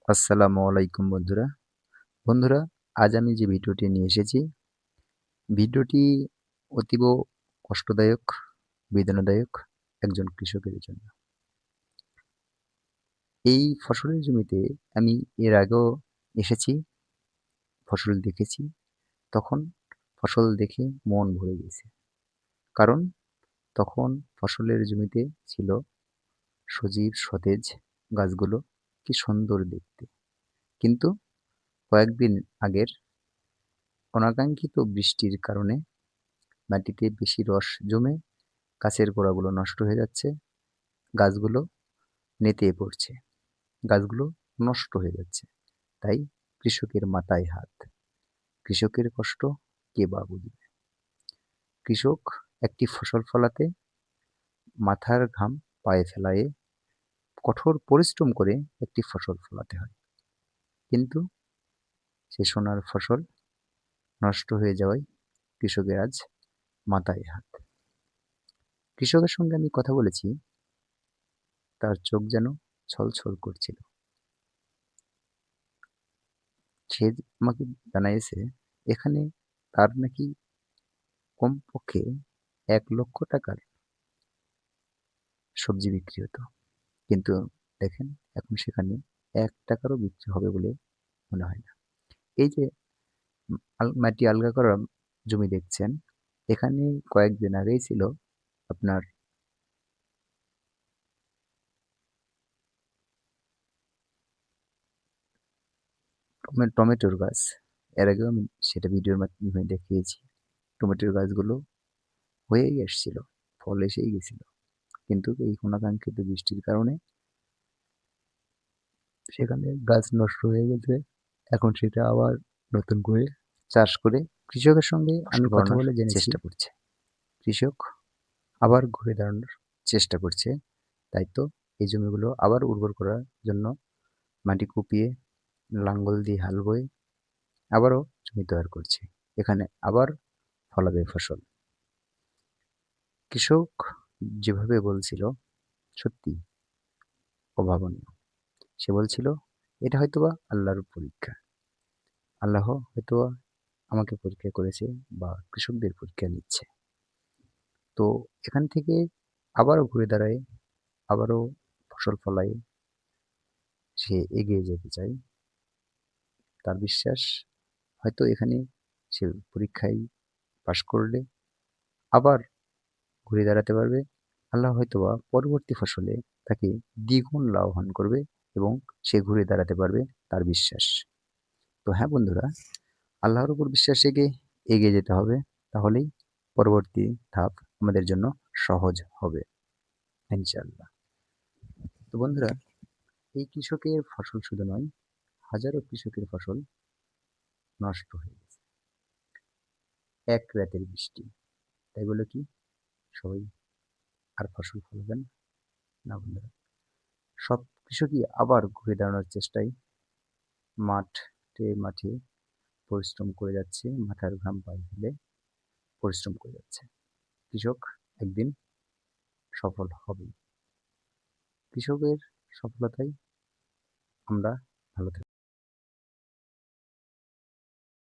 আসসালামু আলাইকুম বন্ধুরা। বন্ধুরা, আজ আমি যে ভিডিওটি নিয়ে এসেছি, ভিডিওটি অতীব কষ্টদায়ক, বেদনাদায়ক একজন কৃষকের জন্য। এই ফসলের জমিতে আমি এর আগেও এসেছি, ফসল দেখেছি। তখন ফসল দেখে মন ভরে গেছে। কারণ তখন ফসলের জমিতে ছিল সজীব সতেজ গাছগুলো, কি সুন্দর দেখতে। কিন্তু কয়েকদিন আগের অনাকাঙ্ক্ষিত বৃষ্টির কারণে মাটিতে বেশি রস জমে গাছের গোড়াগুলো নষ্ট হয়ে যাচ্ছে, গাছগুলো নেতিয়ে পড়ছে, গাছগুলো নষ্ট হয়ে যাচ্ছে। তাই কৃষকের মাথায় হাত। কৃষকের কষ্ট কে বা বুঝবে? কৃষক একটি ফসল ফলাতে মাথার ঘাম পায়ে ফেলায়ে কঠোর পরিশ্রম করে একটি ফসল ফলাতে হয়। কিন্তু সে সোনার ফসল নষ্ট হয়ে যাওয়ায় কৃষকের আজ মাথায় হাত। কৃষকের সঙ্গে আমি কথা বলেছি, তার চোখ যেন ছলছল করছিল। সে আমাকে জানাইছে এখানে তার নাকি কমপক্ষে ১,০০,০০০ টাকার সবজি বিক্রি হতো। কিন্তু দেখেন এখন সেখানে ১ টাকারও বিক্রি হবে বলে মনে হয় না। এই যে মাটি আলগা করা জমি দেখছেন, এখানে কয়েকদিন আগেই ছিল আপনার টমেটোর গাছ। এর আগেও আমি সেটা ভিডিওর মাধ্যমে দেখিয়েছি। টমেটোর গাছগুলো হয়েই এসছিল, ফল এসেই গেছিল। কিন্তু এই অনাকাঙ্ক্ষিত বৃষ্টির কারণে সেখানে গাছ নষ্ট হয়ে গেছে। এখন সেটা আবার নতুন করে চাষ করে কৃষকের সঙ্গে আমি কথা বলে জেনেছি চেষ্টা করছে। কৃষক আবার ঘুরে দাঁড়ানোর চেষ্টা করছে। তাই তো এই জমিগুলো আবার উর্বর করার জন্য মাটি কুপিয়ে লাঙ্গল দিয়ে হাল বয়ে আবারও জমি তৈরি করছে। এখানে আবার ফলাবে ফসল। কৃষক যেভাবে বলছিল সত্যি অভাবনীয়। সে বলছিল এটা হয়তোবা আল্লাহর পরীক্ষা। আল্লাহ হয়তোবা আমাকে পরীক্ষা করেছে বা কৃষকদের পরীক্ষা নিচ্ছে। তো এখান থেকে আবারও ঘুরে দাঁড়ায়, আবারও ফসল ফলায় সে এগিয়ে যেতে চায়। তার বিশ্বাস হয়তো এখানে সে পরীক্ষায় পাশ করলে আবার ঘুরে দাঁড়াতে পারবে। আল্লাহ হয়তোবা পরবর্তী ফসলে তাকে দ্বিগুণ লাভবান করবে এবং সে ঘুরে দাঁড়াতে পারবে, তার বিশ্বাস। তো হ্যাঁ বন্ধুরা, আল্লাহর উপর বিশ্বাস রেখে এগিয়ে যেতে হবে। তাহলেই পরবর্তী ধাপ আমাদের জন্য সহজ হবে ইনশাআল্লাহ। তো বন্ধুরা, এই কৃষকের ফসল শুধু নয়, হাজারো কৃষকের ফসল নষ্ট হয়ে গেছে এক রাতের বৃষ্টি। তাই বলে কি সবাই আর ফসল ফলাবেন না বন্ধুরা? সব কৃষকই আবার ঘুরে দাঁড়ানোর চেষ্টায় মাঠে পরিশ্রম করে যাচ্ছে, মাথার ঘাম পায়ে ফেলে পরিশ্রম করে যাচ্ছে। কৃষক একদিন সফল হবেই। কৃষকের সফলতায় আমরা ভালো থাকি।